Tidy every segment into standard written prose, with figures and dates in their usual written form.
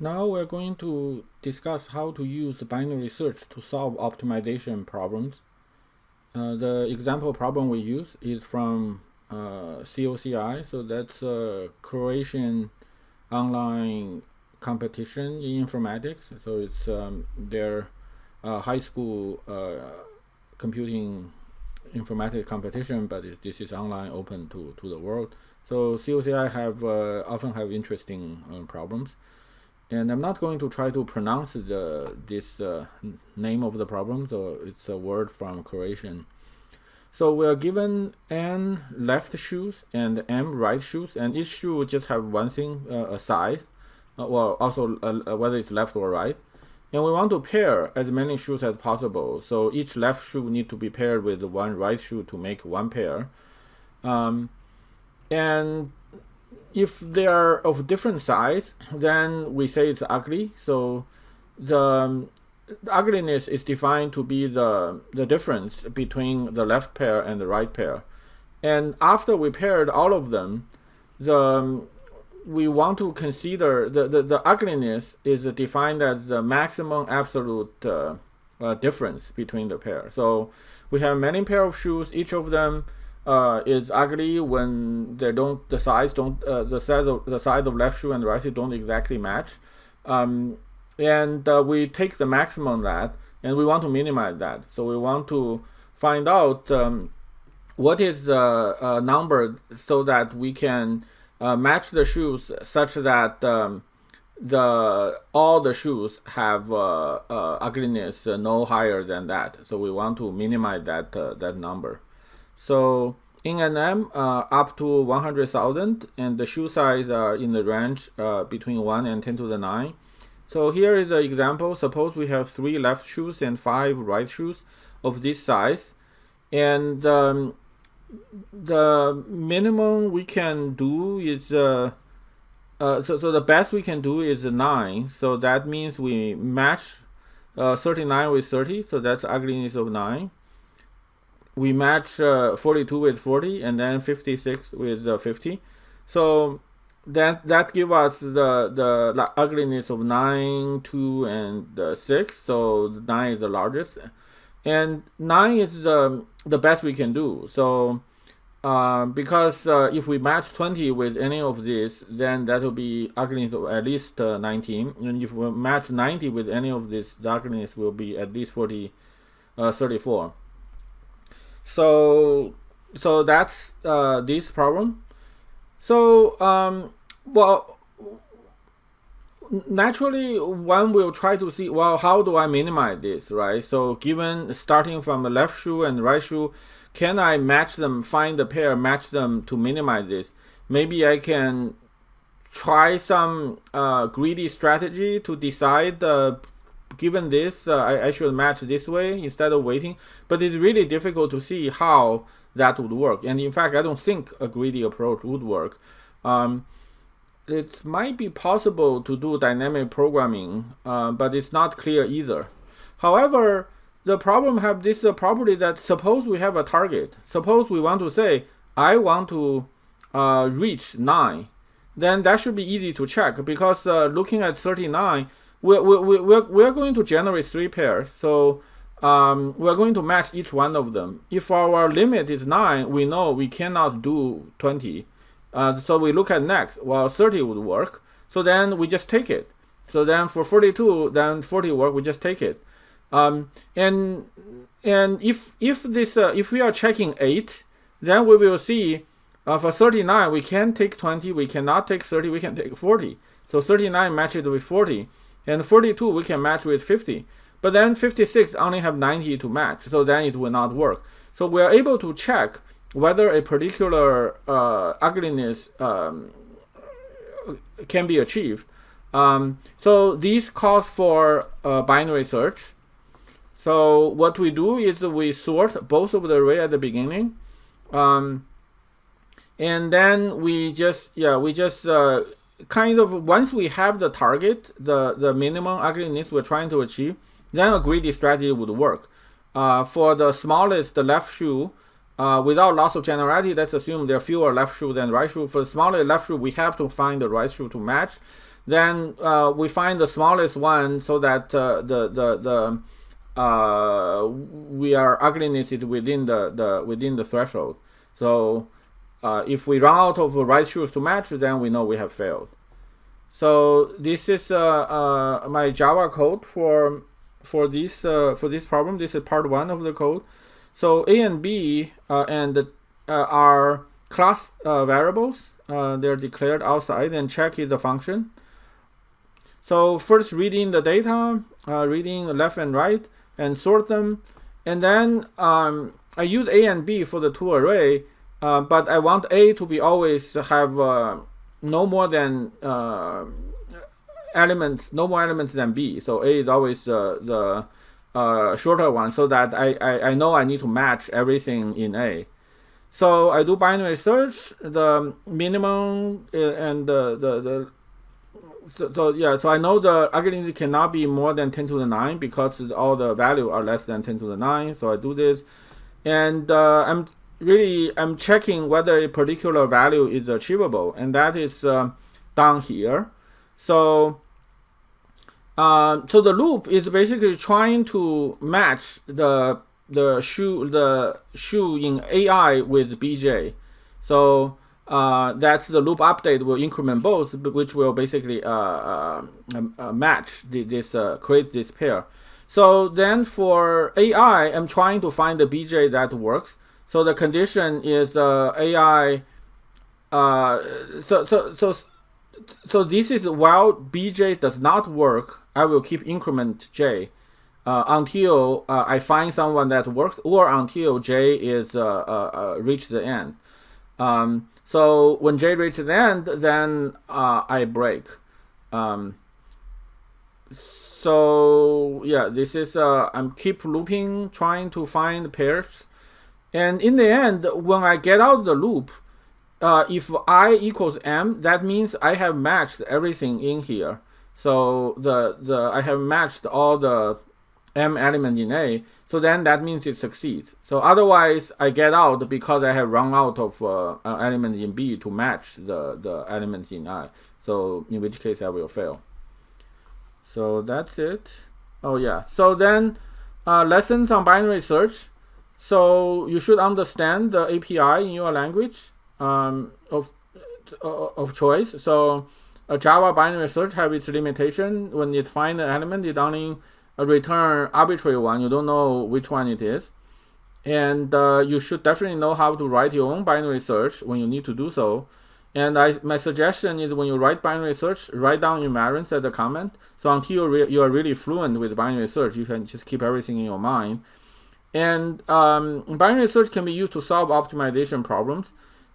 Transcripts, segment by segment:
Now we're going to discuss how to use binary search to solve optimization problems. The example problem we use is from COCI, so that's a Croatian online competition in informatics. So it's their high school computing informatics competition, but this is online, open to the world. So COCI often have interesting problems. And I'm not going to try to pronounce this name of the problem, so it's a word from Croatian. So we're given n left shoes and m right shoes, and each shoe will just have one thing, a size, well, also whether it's left or right. And we want to pair as many shoes as possible. So each left shoe need to be paired with one right shoe to make one pair. And if they are of different size, then we say it's ugly. So the ugliness is defined to be the difference between the left pair and the right pair. And after we paired all of them, we want to consider the ugliness is defined as the maximum absolute difference between the pair. So we have many pair of shoes, each of them is ugly when they don't the size of left shoe and right shoe don't exactly match, and we take the maximum of that and we want to minimize that. So we want to find out what is the number so that we can match the shoes such that all the shoes have ugliness no higher than that. So we want to minimize that number. So in an M up to 100,000, and the shoe size are in the range between 1 and 10 to the 9. So here is an example. Suppose we have 3 left shoes and 5 right shoes of this size, and the minimum we can do is so the best we can do is 9. So that means we match 39 with 30. So that's ugliness of 9. We match 42 with 40, and then 56 with 50. So that gives us the ugliness of 9, 2, and 6. So 9 is the largest, and 9 is the best we can do. So because if we match 20 with any of these, then that will be ugliness of at least 19. And if we match 90 with any of this, the ugliness will be at least 34. So that's this problem. So well, naturally one will try to see, well, how do I minimize this, right? So given starting from the left shoe and right shoe, can I match them, find the pair, match them to minimize this? Maybe I can try some greedy strategy to decide given this, I should match this way instead of waiting. But it's really difficult to see how that would work. And in fact, I don't think a greedy approach would work. It might be possible to do dynamic programming, but it's not clear either. However, the problem have this property that suppose we have a target. Suppose we want to say, I want to reach 9. Then that should be easy to check, because looking at 39, we're going to generate 3 pairs. So we're going to match each one of them. If our limit is 9, we know we cannot do 20. So we look at next. Well, 30 would work. So then we just take it. So then for 42, then 40 work, we just take it. And if we are checking 8, then we will see for 39 we can take 20, we cannot take 30, we can take 40. So 39 matches with 40. And 42 we can match with 50, but then 56 only have 90 to match, so then it will not work. So we are able to check whether a particular ugliness can be achieved. So these calls for binary search. So what we do is we sort both of the array at the beginning, and then we just kind of, once we have the target, the minimum ugliness we're trying to achieve, then a greedy strategy would work. For the smallest, the left shoe, without loss of generality, let's assume there are fewer left shoe than right shoe. For the smaller left shoe, we have to find the right shoe to match. Then we find the smallest one so that we are ugliness is within the threshold. So if we run out of right shoes to match, then we know we have failed. So this is my Java code for this problem. This is part 1 of the code. So A and B are class variables. They're declared outside, and check is a function. So first reading the data, reading left and right, and sort them. And then I use A and B for the two array, but I want A to be always have no more elements than B. So A is always the shorter one, so that I know I need to match everything in A. So I do binary search, the minimum and so I know the ugliness cannot be more than 10 to the 9 because all the values are less than 10 to the 9. So I do this, and I'm checking whether a particular value is achievable, and that is down here. So the loop is basically trying to match the shoe in AI with BJ. So that's the loop update will increment both, which will basically match create this pair. So then for AI, I'm trying to find the BJ that works. So the condition is AI. So this is while BJ does not work, I will keep increment J until I find someone that works, or until J is reach the end. So when J reaches the end, then I break. So yeah, this is I'm keep looping, trying to find pairs, and in the end, when I get out of the loop, if I equals M, that means I have matched everything in here. So I have matched all the M element in A. So then that means it succeeds. So otherwise, I get out because I have run out of element in B to match the element in I. So in which case I will fail. So that's it. Oh yeah. So then lessons on binary search. So you should understand the API in your language of choice. So a Java binary search have its limitation. When it finds an element, it only return arbitrary one. You don't know which one it is. And you should definitely know how to write your own binary search when you need to do so. And my suggestion is when you write binary search, write down invariants as a comment. So until you are really fluent with binary search, you can just keep everything in your mind. And binary search can be used to solve optimization problems.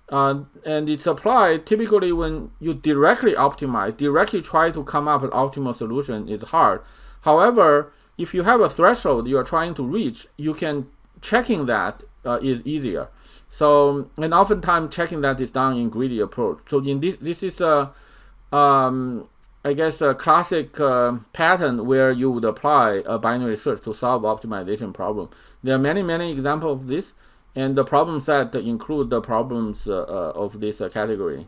And it's applied typically when you directly optimize, directly try to come up with optimal solution is hard. However, if you have a threshold you are trying to reach, you can checking that is easier. So, and oftentimes checking that is done in greedy approach. So in this is a I guess a classic pattern where you would apply a binary search to solve optimization problem. There are many examples of this, and the problem set include the problems of this category.